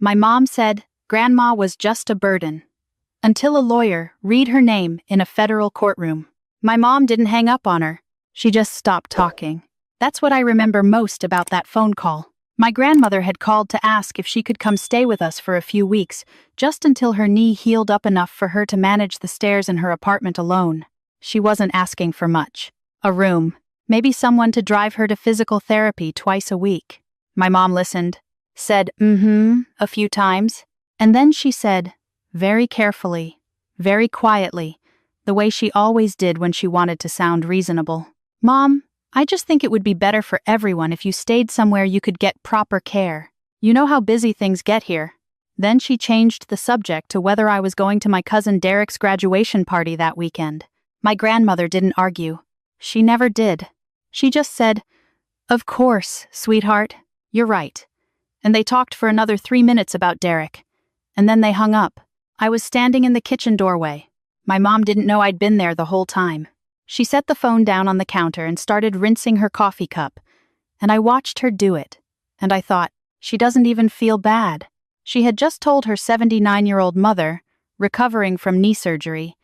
My mom said Grandma was just a burden. Until a lawyer read her name in a federal courtroom. My mom didn't hang up on her. She just stopped talking. That's what I remember most about that phone call. My grandmother had called to ask if she could come stay with us for a few weeks, just until her knee healed up enough for her to manage the stairs in her apartment alone. She wasn't asking for much. A room. Maybe someone to drive her to physical therapy twice a week. My mom listened, said a few times, and then she said, very carefully, very quietly, the way she always did when she wanted to sound reasonable. Mom, I just think it would be better for everyone if you stayed somewhere you could get proper care. You know how busy things get here. Then she changed the subject to whether I was going to my cousin Derek's graduation party that weekend. My grandmother didn't argue. She never did. She just said, "Of course, sweetheart, you're right." And they talked for another 3 minutes about Derek. And then they hung up. I was standing in the kitchen doorway. My mom didn't know I'd been there the whole time. She set the phone down on the counter and started rinsing her coffee cup. And I watched her do it. And I thought, she doesn't even feel bad. She had just told her 79-year-old mother, recovering from knee surgery,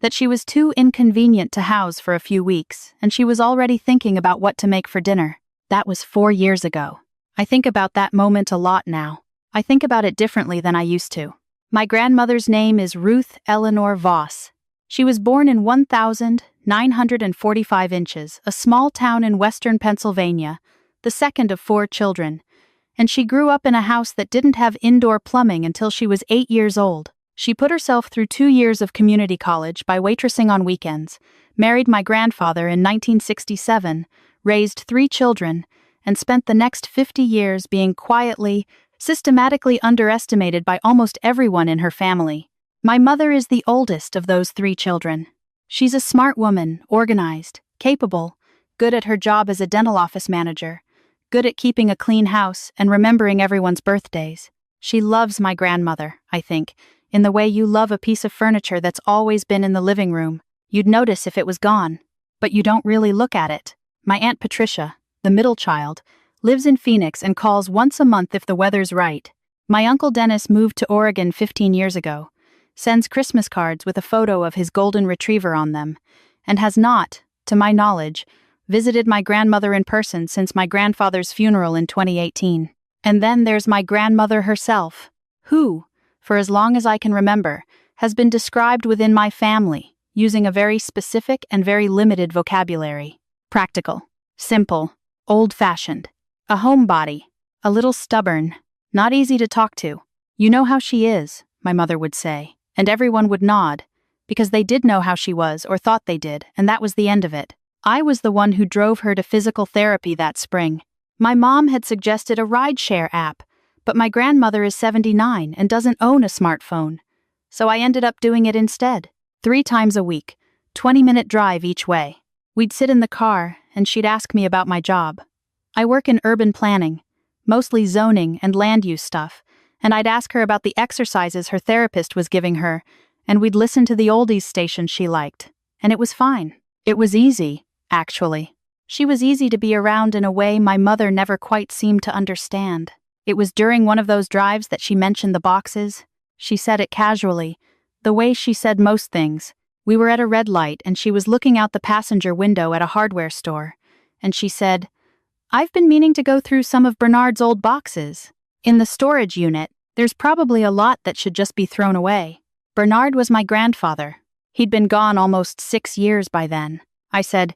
that she was too inconvenient to house for a few weeks, and she was already thinking about what to make for dinner. That was 4 years ago. I think about that moment a lot now. I think about it differently than I used to. My grandmother's name is Ruth Eleanor Voss. She was born in 1,945 inches, a small town in western Pennsylvania, the second of 4 children, and she grew up in a house that didn't have indoor plumbing until she was 8 years old. She put herself through 2 years of community college by waitressing on weekends, married my grandfather in 1967, raised 3 children, and spent the next 50 years being quietly, systematically underestimated by almost everyone in her family. My mother is the oldest of those 3 children. She's a smart woman, organized, capable, good at her job as a dental office manager, good at keeping a clean house and remembering everyone's birthdays. She loves my grandmother, I think, in the way you love a piece of furniture that's always been in the living room. You'd notice if it was gone, but you don't really look at it. My Aunt Patricia, the middle child, lives in Phoenix and calls once a month if the weather's right. My Uncle Dennis moved to Oregon 15 years ago, sends Christmas cards with a photo of his golden retriever on them, and has not, to my knowledge, visited my grandmother in person since my grandfather's funeral in 2018. And then there's my grandmother herself, who, for as long as I can remember, has been described within my family, using a very specific and very limited vocabulary. Practical, simple, old-fashioned, a homebody, a little stubborn, not easy to talk to. You know how she is, my mother would say, and everyone would nod, because they did know how she was or thought they did, and that was the end of it. I was the one who drove her to physical therapy that spring. My mom had suggested a rideshare app, but my grandmother is 79 and doesn't own a smartphone, so I ended up doing it instead. 3 times a week, 20-minute drive each way. We'd sit in the car, and she'd ask me about my job. I work in urban planning, mostly zoning and land use stuff, and I'd ask her about the exercises her therapist was giving her, and we'd listen to the oldies station she liked. And it was fine. It was easy, actually. She was easy to be around in a way my mother never quite seemed to understand. It was during one of those drives that she mentioned the boxes. She said it casually, the way she said most things. We were at a red light and she was looking out the passenger window at a hardware store, and she said, "I've been meaning to go through some of Bernard's old boxes. In the storage unit, there's probably a lot that should just be thrown away." Bernard was my grandfather. He'd been gone almost 6 years by then. I said,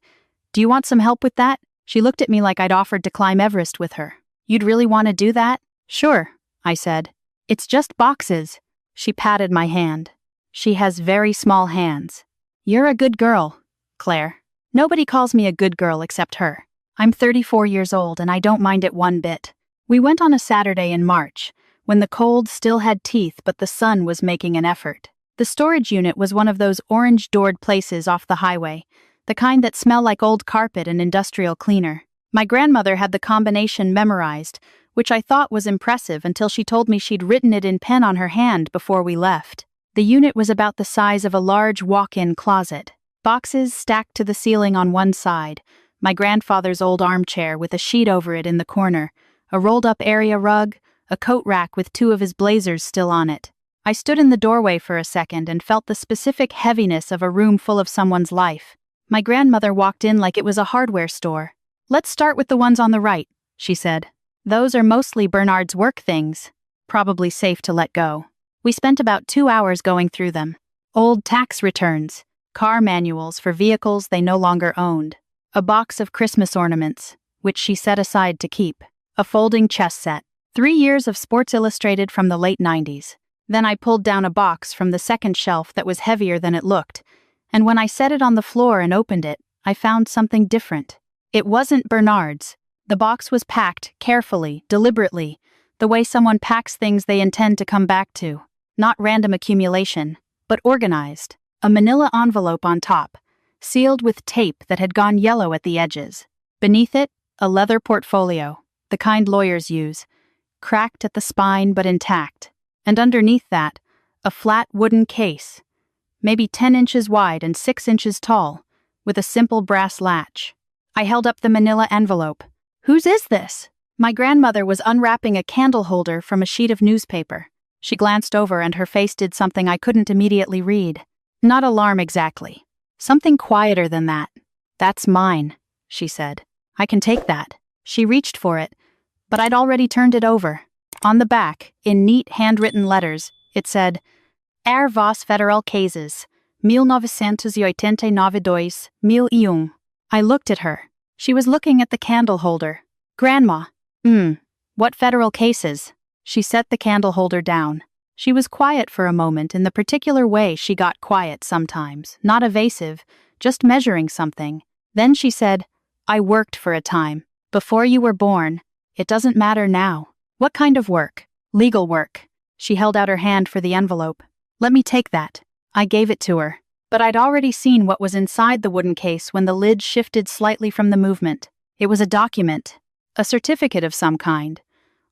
"Do you want some help with that?" She looked at me like I'd offered to climb Everest with her. "You'd really want to do that?" "Sure," I said. "It's just boxes." She patted my hand. She has very small hands. "You're a good girl, Claire." Nobody calls me a good girl except her. I'm 34 years old and I don't mind it one bit. We went on a Saturday in March, when the cold still had teeth but the sun was making an effort. The storage unit was one of those orange-doored places off the highway, the kind that smell like old carpet and industrial cleaner. My grandmother had the combination memorized, which I thought was impressive until she told me she'd written it in pen on her hand before we left. The unit was about the size of a large walk-in closet. Boxes stacked to the ceiling on one side, my grandfather's old armchair with a sheet over it in the corner, a rolled-up area rug, a coat rack with 2 of his blazers still on it. I stood in the doorway for a second and felt the specific heaviness of a room full of someone's life. My grandmother walked in like it was a hardware store. "Let's start with the ones on the right," she said. "Those are mostly Bernard's work things. Probably safe to let go." We spent about 2 hours going through them. Old tax returns, car manuals for vehicles they no longer owned, a box of Christmas ornaments, which she set aside to keep, a folding chess set, 3 years of Sports Illustrated from the late 90s. Then I pulled down a box from the second shelf that was heavier than it looked, and when I set it on the floor and opened it, I found something different. It wasn't Bernard's. The box was packed carefully, deliberately, the way someone packs things they intend to come back to. Not random accumulation, but organized. A manila envelope on top, sealed with tape that had gone yellow at the edges. Beneath it, a leather portfolio, the kind lawyers use, cracked at the spine but intact. And underneath that, a flat wooden case, maybe 10 inches wide and 6 inches tall, with a simple brass latch. I held up the manila envelope. "Whose is this?" My grandmother was unwrapping a candle holder from a sheet of newspaper. She glanced over and her face did something I couldn't immediately read. Not alarm exactly. Something quieter than that. "That's mine," she said. "I can take that." She reached for it, but I'd already turned it over. On the back, in neat handwritten letters, it said, "Er vos federal cases, 1989-2001, 1001." I looked at her. She was looking at the candle holder. "Grandma, what federal cases?" She set the candle holder down. She was quiet for a moment in the particular way she got quiet sometimes, not evasive, just measuring something. Then she said, "I worked for a time. Before you were born. It doesn't matter now." "What kind of work?" "Legal work." She held out her hand for the envelope. "Let me take that." I gave it to her. But I'd already seen what was inside the wooden case when the lid shifted slightly from the movement. It was a document, a certificate of some kind,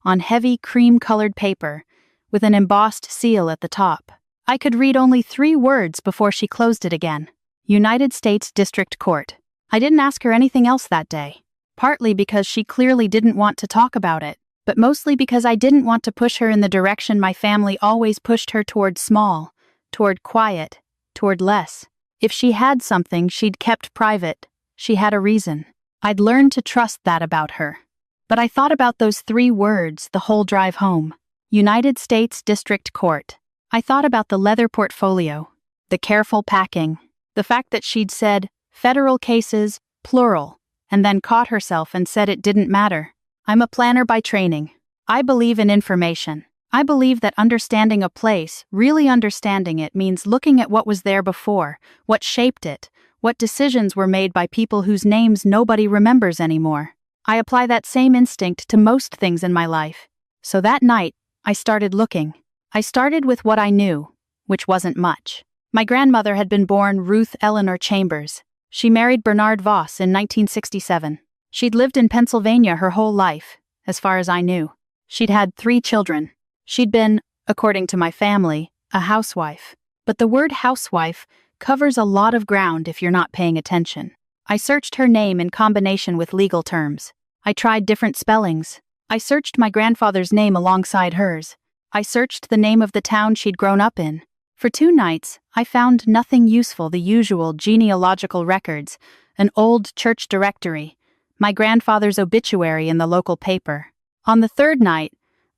on heavy cream-colored paper, with an embossed seal at the top. I could read only 3 words before she closed it again. United States District Court. I didn't ask her anything else that day, partly because she clearly didn't want to talk about it, but mostly because I didn't want to push her in the direction my family always pushed her toward: small, toward quiet, toward less. If she had something she'd kept private, she had a reason. I'd learned to trust that about her. But I thought about those 3 words the whole drive home. United States District Court. I thought about the leather portfolio, the careful packing, the fact that she'd said, "federal cases, plural," and then caught herself and said it didn't matter. I'm a planner by training. I believe in information. I believe that understanding a place, really understanding it, means looking at what was there before, what shaped it, what decisions were made by people whose names nobody remembers anymore. I apply that same instinct to most things in my life. So that night, I started looking. I started with what I knew, which wasn't much. My grandmother had been born Ruth Eleanor Chambers. She married Bernard Voss in 1967. She'd lived in Pennsylvania her whole life, as far as I knew. She'd had 3 children. She'd been, according to my family, a housewife. But the word housewife covers a lot of ground if you're not paying attention. I searched her name in combination with legal terms. I tried different spellings. I searched my grandfather's name alongside hers. I searched the name of the town she'd grown up in. For 2 nights, I found nothing useful: the usual genealogical records, an old church directory, my grandfather's obituary in the local paper. On the 3rd night,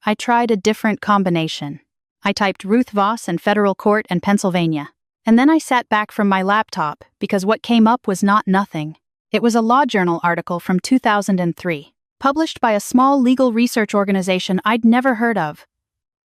I tried a different combination. I typed Ruth Voss and federal court and Pennsylvania. And then I sat back from my laptop because what came up was not nothing. It was a law journal article from 2003, published by a small legal research organization I'd never heard of.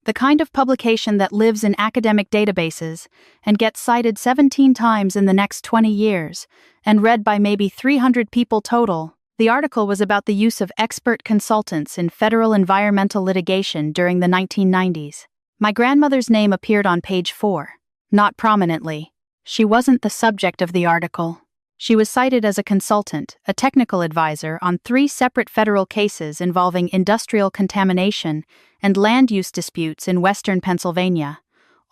The kind of publication that lives in academic databases and gets cited 17 times in the next 20 years, and read by maybe 300 people total. The article was about the use of expert consultants in federal environmental litigation during the 1990s. My grandmother's name appeared on page 4. Not prominently. She wasn't the subject of the article. She was cited as a consultant, a technical advisor, on 3 separate federal cases involving industrial contamination and land use disputes in western Pennsylvania,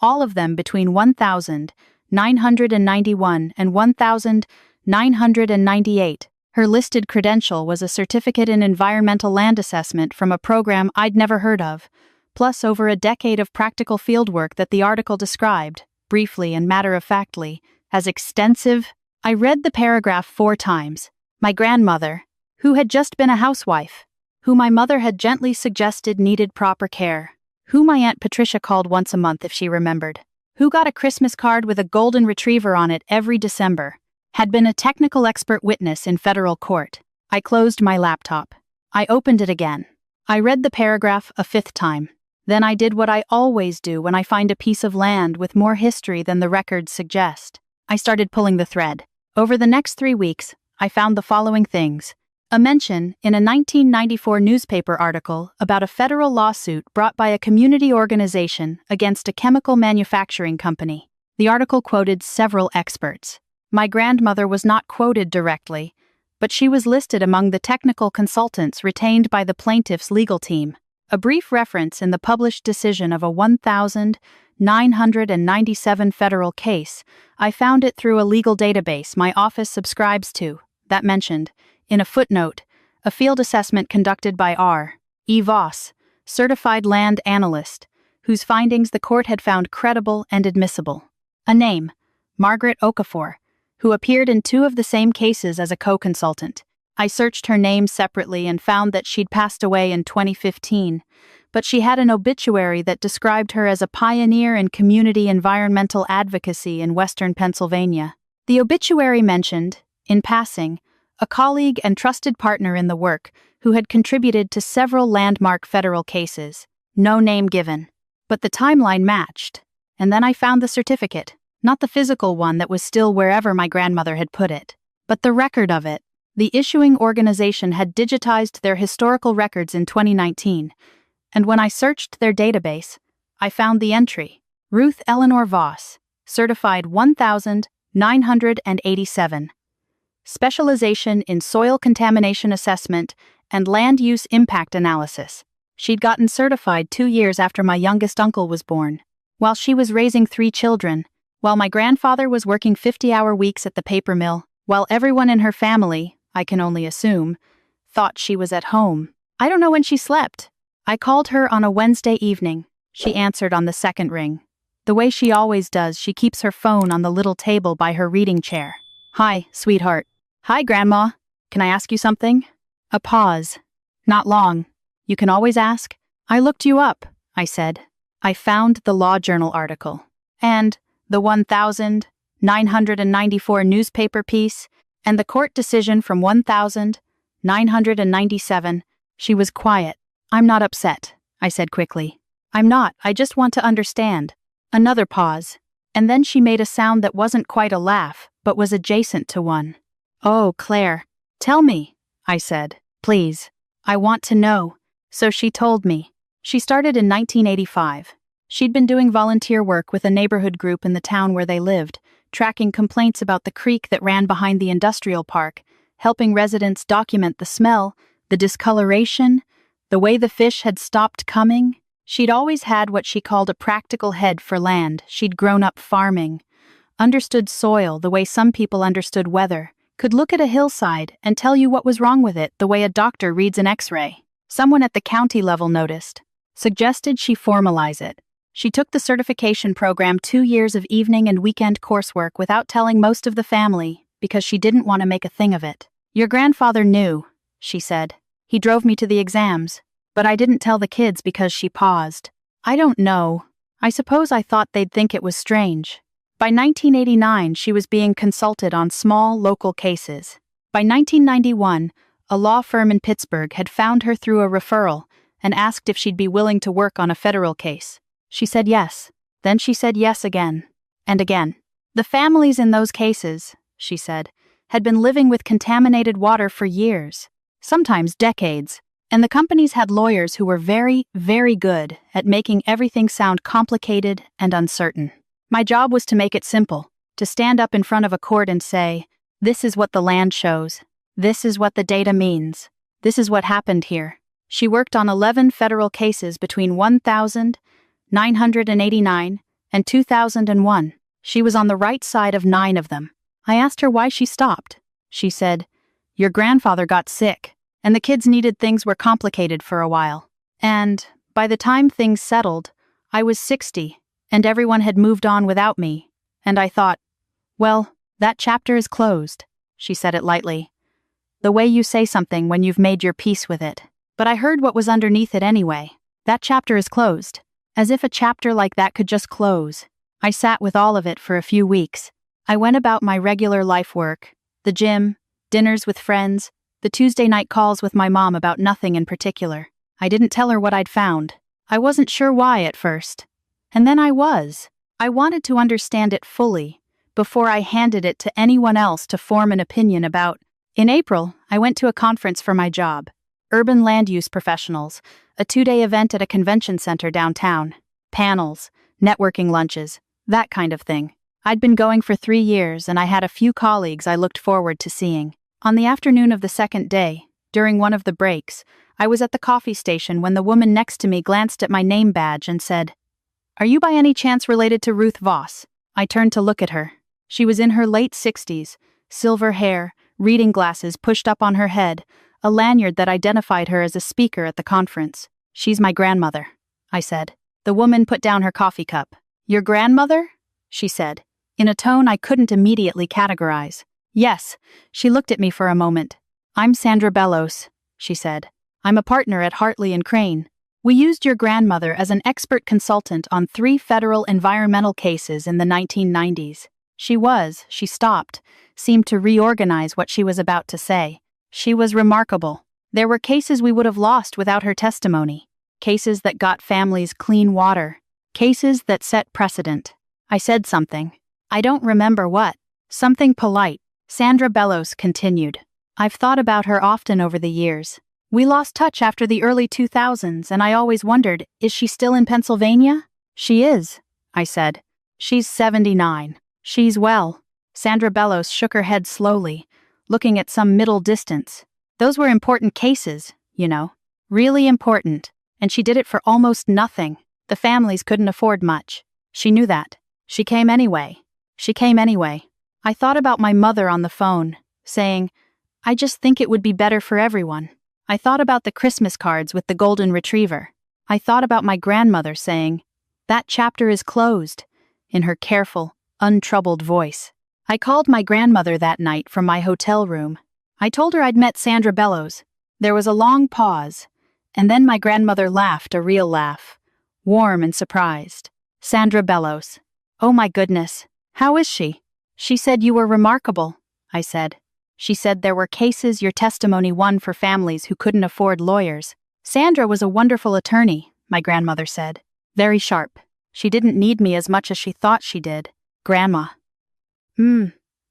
all of them between 1991 and 1998. Her listed credential was a certificate in environmental land assessment from a program I'd never heard of, plus over a decade of practical fieldwork that the article described, briefly and matter-of-factly, as extensive. I read the paragraph 4 times. My grandmother, who had just been a housewife, who my mother had gently suggested needed proper care, who my Aunt Patricia called once a month if she remembered, who got a Christmas card with a golden retriever on it every December, had been a technical expert witness in federal court. I closed my laptop. I opened it again. I read the paragraph a 5th time. Then I did what I always do when I find a piece of land with more history than the records suggest. I started pulling the thread. Over the next 3 weeks, I found the following things. A mention in a 1994 newspaper article about a federal lawsuit brought by a community organization against a chemical manufacturing company. The article quoted several experts. My grandmother was not quoted directly, but she was listed among the technical consultants retained by the plaintiff's legal team. A brief reference in the published decision of a 1,997 federal case. I found it through a legal database my office subscribes to, that mentioned, in a footnote, a field assessment conducted by R.E. Voss, certified land analyst, whose findings the court had found credible and admissible. A name, Margaret Okafor, who appeared in 2 of the same cases as a co-consultant. I searched her name separately and found that she'd passed away in 2015, but she had an obituary that described her as a pioneer in community environmental advocacy in western Pennsylvania. The obituary mentioned, in passing, a colleague and trusted partner in the work who had contributed to several landmark federal cases. No name given. But the timeline matched. And then I found the certificate, not the physical one that was still wherever my grandmother had put it, but the record of it. The issuing organization had digitized their historical records in 2019, and when I searched their database, I found the entry, Ruth Eleanor Voss, certified 1,987. Specialization in soil contamination assessment and land use impact analysis. She'd gotten certified 2 years after my youngest uncle was born. While she was raising 3 children, while my grandfather was working 50-hour weeks at the paper mill, while everyone in her family, I can only assume, thought she was at home. I don't know when she slept. I called her on a Wednesday evening. She answered on the 2nd ring. The way she always does, she keeps her phone on the little table by her reading chair. Hi, sweetheart. Hi, Grandma. Can I ask you something? A pause. Not long. You can always ask. I looked you up, I said. I found the Law Journal article. And the 1,994 newspaper piece, and the court decision from 1,997. She was quiet. I'm not upset, I said quickly. I'm not, I just want to understand. Another pause. And then she made a sound that wasn't quite a laugh, but was adjacent to one. Oh, Claire. Tell me, I said. Please. I want to know. So she told me. She started in 1985. She'd been doing volunteer work with a neighborhood group in the town where they lived, tracking complaints about the creek that ran behind the industrial park, helping residents document the smell, the discoloration, the way the fish had stopped coming. She'd always had what she called a practical head for land. She'd grown up farming, understood soil the way some people understood weather, could look at a hillside and tell you what was wrong with it the way a doctor reads an X-ray. Someone at the county level noticed, suggested she formalize it. She took the certification program 2 years of evening and weekend coursework without telling most of the family because she didn't want to make a thing of it. Your grandfather knew, she said. He drove me to the exams, but I didn't tell the kids because she paused. I don't know. I suppose I thought they'd think it was strange. By 1989, she was being consulted on small, local cases. By 1991, a law firm in Pittsburgh had found her through a referral and asked if she'd be willing to work on a federal case. She said yes. Then she said yes again. And again. The families in those cases, she said, had been living with contaminated water for years, sometimes decades, and the companies had lawyers who were very, very good at making everything sound complicated and uncertain. My job was to make it simple, to stand up in front of a court and say, this is what the land shows. This is what the data means. This is what happened here. She worked on 11 federal cases between 1,989 and 2001. She was on the right side of 9 of them. I asked her why she stopped. She said, Your grandfather got sick, and the kids needed things were complicated for a while. And, by the time things settled, I was 60, and everyone had moved on without me. And I thought, well, that chapter is closed. She said it lightly. The way you say something when you've made your peace with it. But I heard what was underneath it anyway. That chapter is closed. As if a chapter like that could just close. I sat with all of it for a few weeks. I went about my regular life work, the gym, dinners with friends, the Tuesday night calls with my mom about nothing in particular. I didn't tell her what I'd found. I wasn't sure why at first. And then I was. I wanted to understand it fully, before I handed it to anyone else to form an opinion about. In April, I went to a conference for my job. Urban Land Use Professionals, a 2-day event at a convention center downtown. Panels, networking lunches, that kind of thing. I'd been going for 3 years and I had a few colleagues I looked forward to seeing. On the afternoon of the second day, during one of the breaks, I was at the coffee station when the woman next to me glanced at my name badge and said, "Are you by any chance related to Ruth Voss?" I turned to look at her. She was in her late 60s, silver hair, reading glasses pushed up on her head, a lanyard that identified her as a speaker at the conference. "She's my grandmother," I said. The woman put down her coffee cup. "Your grandmother?" she said, in a tone I couldn't immediately categorize. "Yes," she looked at me for a moment. "I'm Sandra Bellows," she said. "I'm a partner at Hartley & Crane. We used your grandmother as an expert consultant on 3 federal environmental cases in the 1990s. She stopped, seemed to reorganize what she was about to say. She was remarkable. There were cases we would have lost without her testimony. Cases that got families clean water. Cases that set precedent." I said something. I don't remember what. Something polite. Sandra Bellows continued. "I've thought about her often over the years. We lost touch after the early 2000s, and I always wondered, is she still in Pennsylvania?" "She is," I said. "She's 79. She's well." Sandra Bellows shook her head slowly, looking at some middle distance. "Those were important cases, you know. Really important. And she did it for almost nothing. The families couldn't afford much. She knew that. She came anyway. I thought about my mother on the phone, saying, I just think it would be better for everyone. I thought about the Christmas cards with the golden retriever. I thought about my grandmother saying, that chapter is closed, in her careful, untroubled voice. I called my grandmother that night from my hotel room. I told her I'd met Sandra Bellows. There was a long pause, and then my grandmother laughed a real laugh, warm and surprised. Sandra Bellows. Oh my goodness, how is she? She said you were remarkable, I said. She said there were cases your testimony won for families who couldn't afford lawyers. Sandra was a wonderful attorney, my grandmother said. Very sharp. She didn't need me as much as she thought she did. Grandma.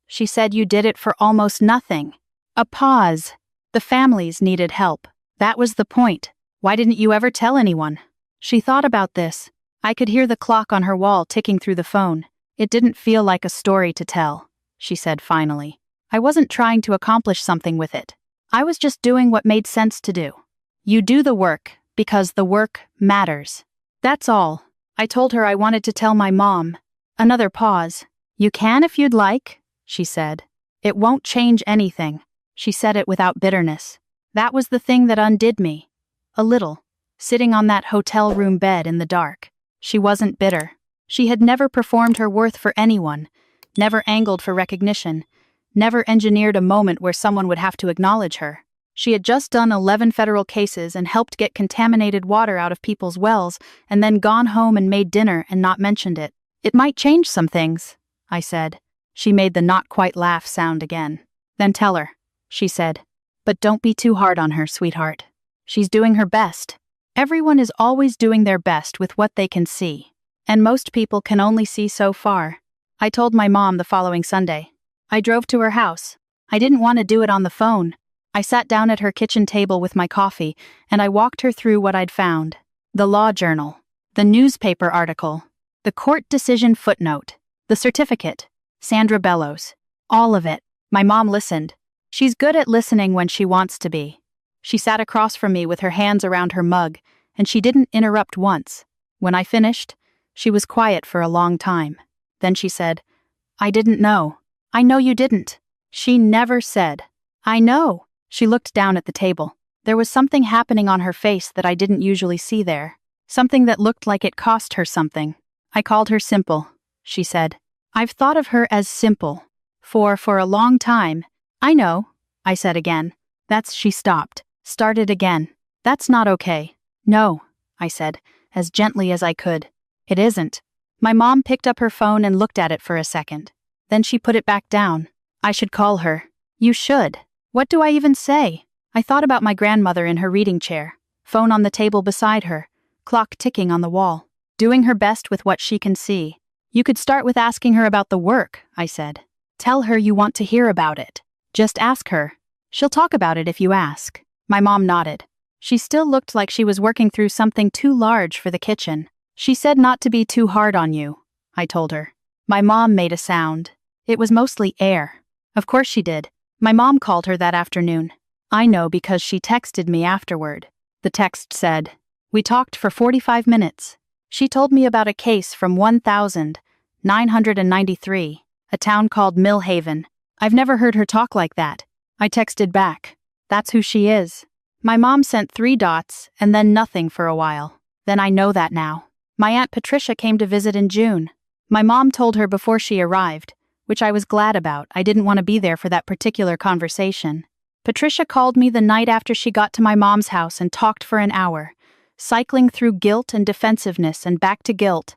She said you did it for almost nothing. A pause. The families needed help. That was the point. Why didn't you ever tell anyone? She thought about this. I could hear the clock on her wall ticking through the phone. It didn't feel like a story to tell, she said finally. I wasn't trying to accomplish something with it. I was just doing what made sense to do. You do the work because the work matters. That's all. I told her I wanted to tell my mom. Another pause. You can if you'd like, she said. It won't change anything. She said it without bitterness. That was the thing that undid me. A little. Sitting on that hotel room bed in the dark. She wasn't bitter. She had never performed her worth for anyone, never angled for recognition, never engineered a moment where someone would have to acknowledge her. She had just done 11 federal cases and helped get contaminated water out of people's wells and then gone home and made dinner and not mentioned it. It might change some things, I said. She made the not quite laugh sound again. Then tell her, she said. But don't be too hard on her, sweetheart. She's doing her best. Everyone is always doing their best with what they can see. And most people can only see so far. I told my mom the following Sunday. I drove to her house. I didn't want to do it on the phone. I sat down at her kitchen table with my coffee, and I walked her through what I'd found. The law journal, the newspaper article, the court decision footnote, the certificate, Sandra Bellows. All of it. My mom listened. She's good at listening when she wants to be. She sat across from me with her hands around her mug, and she didn't interrupt once. When I finished, she was quiet for a long time. Then she said, I didn't know. I know you didn't. She never said. I know. She looked down at the table. There was something happening on her face that I didn't usually see there. Something that looked like it cost her something. I called her simple, she said. I've thought of her as simple. For a long time. I know, I said again. She stopped. Started again. That's not okay. No, I said, as gently as I could. It isn't. My mom picked up her phone and looked at it for a second. Then she put it back down. I should call her. You should. What do I even say? I thought about my grandmother in her reading chair, phone on the table beside her, clock ticking on the wall, doing her best with what she can see. You could start with asking her about the work, I said. Tell her you want to hear about it. Just ask her. She'll talk about it if you ask. My mom nodded. She still looked like she was working through something too large for the kitchen. She said not to be too hard on you, I told her. My mom made a sound. It was mostly air. Of course she did. My mom called her that afternoon. I know because she texted me afterward. The text said, "We talked for 45 minutes. She told me about a case from 1993, a town called Millhaven. I've never heard her talk like that." I texted back, "That's who she is." My mom sent 3 dots and then nothing for a while. Then I know that now. My Aunt Patricia came to visit in June. My mom told her before she arrived, which I was glad about. I didn't want to be there for that particular conversation. Patricia called me the night after she got to my mom's house and talked for an hour, cycling through guilt and defensiveness and back to guilt.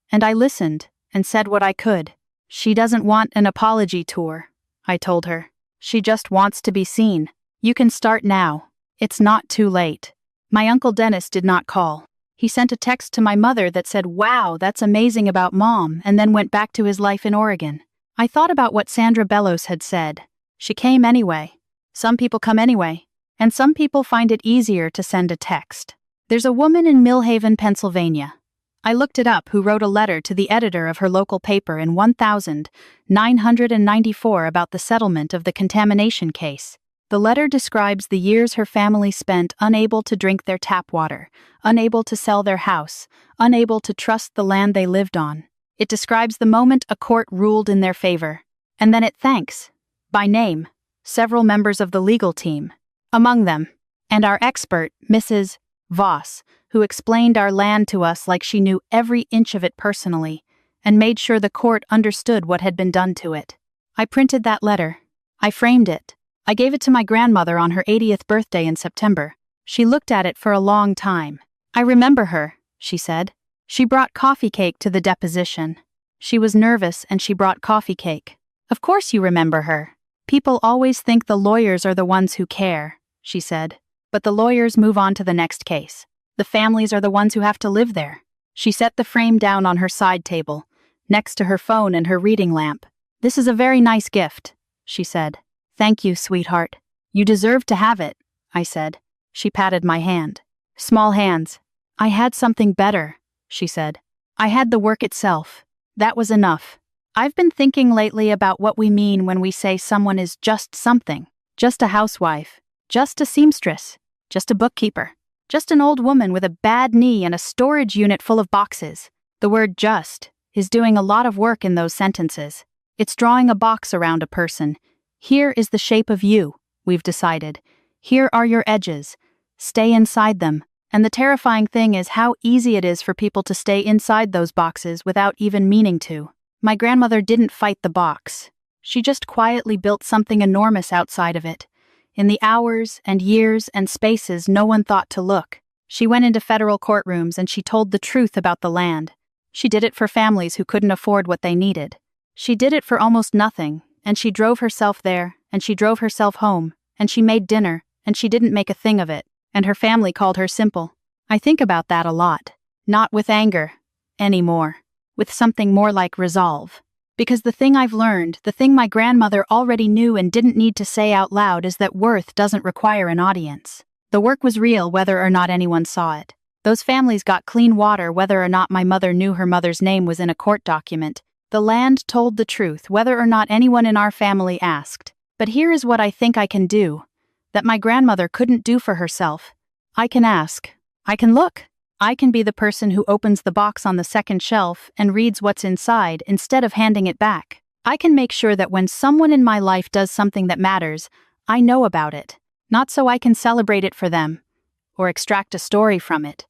And I listened and said what I could. She doesn't want an apology tour, I told her. She just wants to be seen. You can start now. It's not too late. My Uncle Dennis did not call. He sent a text to my mother that said, "Wow, that's amazing about Mom," and then went back to his life in Oregon. I thought about what Sandra Bellows had said. She came anyway. Some people come anyway. And some people find it easier to send a text. There's a woman in Millhaven, Pennsylvania. I looked it up, who wrote a letter to the editor of her local paper in 1994 about the settlement of the contamination case. The letter describes the years her family spent unable to drink their tap water, unable to sell their house, unable to trust the land they lived on. It describes the moment a court ruled in their favor. And then it thanks, by name, several members of the legal team. Among them, and our expert, Mrs. Voss, who explained our land to us like she knew every inch of it personally, and made sure the court understood what had been done to it. I printed that letter. I framed it. I gave it to my grandmother on her 80th birthday in September. She looked at it for a long time. "I remember her," she said. "She brought coffee cake to the deposition. She was nervous and she brought coffee cake." "Of course you remember her. People always think the lawyers are the ones who care," she said. "But the lawyers move on to the next case. The families are the ones who have to live there." She set the frame down on her side table, next to her phone and her reading lamp. "This is a very nice gift," she said. "Thank you, sweetheart. You deserve to have it," I said. She patted my hand. "Small hands. I had something better," she said. "I had the work itself. That was enough. I've been thinking lately about what we mean when we say someone is just something. Just a housewife. Just a seamstress. Just a bookkeeper. Just an old woman with a bad knee and a storage unit full of boxes. The word just is doing a lot of work in those sentences. It's drawing a box around a person. Here is the shape of you, we've decided. Here are your edges. Stay inside them. And the terrifying thing is how easy it is for people to stay inside those boxes without even meaning to. My grandmother didn't fight the box. She just quietly built something enormous outside of it. In the hours and years and spaces no one thought to look. She went into federal courtrooms and she told the truth about the land. She did it for families who couldn't afford what they needed. She did it for almost nothing, and she drove herself there, and she drove herself home, and she made dinner, and she didn't make a thing of it, and her family called her simple. I think about that a lot. Not with anger, anymore. With something more like resolve. Because the thing I've learned, the thing my grandmother already knew and didn't need to say out loud, is that worth doesn't require an audience. The work was real whether or not anyone saw it. Those families got clean water whether or not my mother knew her mother's name was in a court document. The land told the truth whether or not anyone in our family asked. But here is what I think I can do, that my grandmother couldn't do for herself. I can ask. I can look. I can be the person who opens the box on the second shelf and reads what's inside instead of handing it back. I can make sure that when someone in my life does something that matters, I know about it. Not so I can celebrate it for them, or extract a story from it,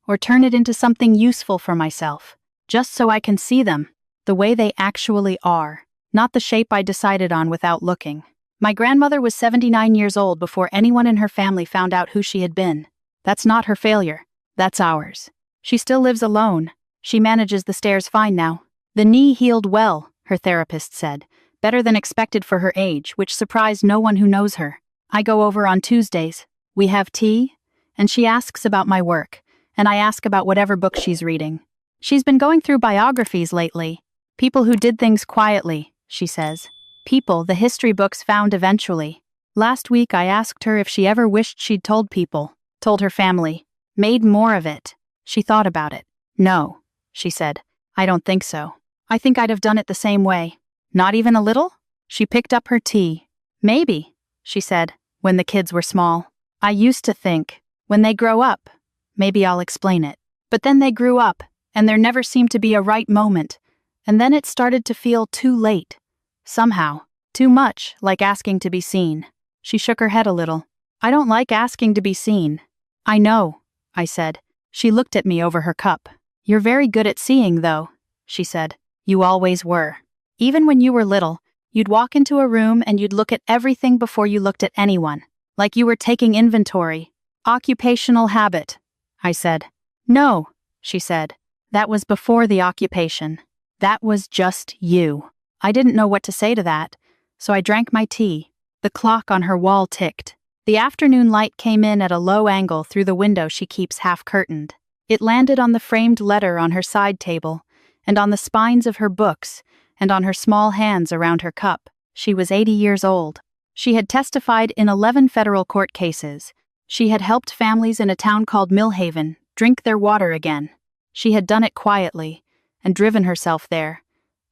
or turn it into something useful for myself. Just so I can see them, the way they actually are, not the shape I decided on without looking. My grandmother was 79 years old before anyone in her family found out who she had been. That's not her failure. That's ours. She still lives alone. She manages the stairs fine now. The knee healed well, her therapist said. Better than expected for her age, which surprised no one who knows her. I go over on Tuesdays. We have tea, and she asks about my work, and I ask about whatever book she's reading. She's been going through biographies lately. People who did things quietly, she says. People the history books found eventually. Last week I asked her if she ever wished she'd told people, told her family, made more of it. She thought about it. No, she said. I don't think so. I think I'd have done it the same way. Not even a little? She picked up her tea. Maybe, she said, when the kids were small. I used to think, when they grow up, maybe I'll explain it. But then they grew up, and there never seemed to be a right moment, and then it started to feel too late. Somehow, too much, like asking to be seen. She shook her head a little. I don't like asking to be seen. I know, I said. She looked at me over her cup. You're very good at seeing, though, she said. You always were. Even when you were little, you'd walk into a room and you'd look at everything before you looked at anyone, like you were taking inventory. Occupational habit, I said. No, she said. That was before the occupation. That was just you. I didn't know what to say to that, so I drank my tea. The clock on her wall ticked. The afternoon light came in at a low angle through the window she keeps half-curtained. It landed on the framed letter on her side table, and on the spines of her books, and on her small hands around her cup. She was 80 years old. She had testified in 11 federal court cases. She had helped families in a town called Millhaven drink their water again. She had done it quietly, and driven herself there,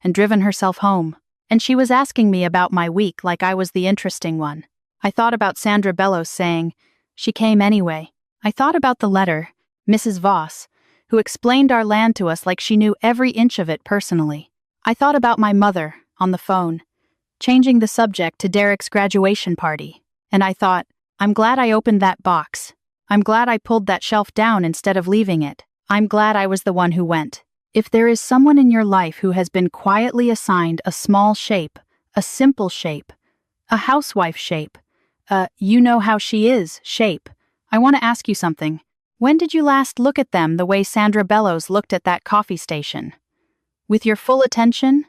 and driven herself home. And she was asking me about my week like I was the interesting one. I thought about Sandra Bellows saying, she came anyway. I thought about the letter, Mrs. Voss, who explained our land to us like she knew every inch of it personally. I thought about my mother, on the phone, changing the subject to Derek's graduation party. And I thought, I'm glad I opened that box. I'm glad I pulled that shelf down instead of leaving it. I'm glad I was the one who went. If there is someone in your life who has been quietly assigned a small shape, a simple shape, a housewife shape, you know how she is shape, I want to ask you something. When did you last look at them the way Sandra Bellows looked at that coffee station? With your full attention?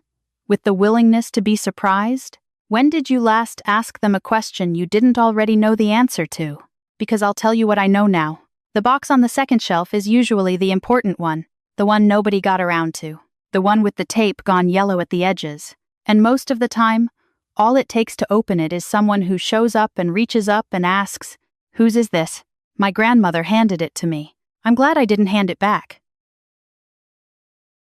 With the willingness to be surprised? When did you last ask them a question you didn't already know the answer to? Because I'll tell you what I know now. The box on the second shelf is usually the important one, the one nobody got around to, the one with the tape gone yellow at the edges. And most of the time, all it takes to open it is someone who shows up and reaches up and asks, "Whose is this?" My grandmother handed it to me. I'm glad I didn't hand it back.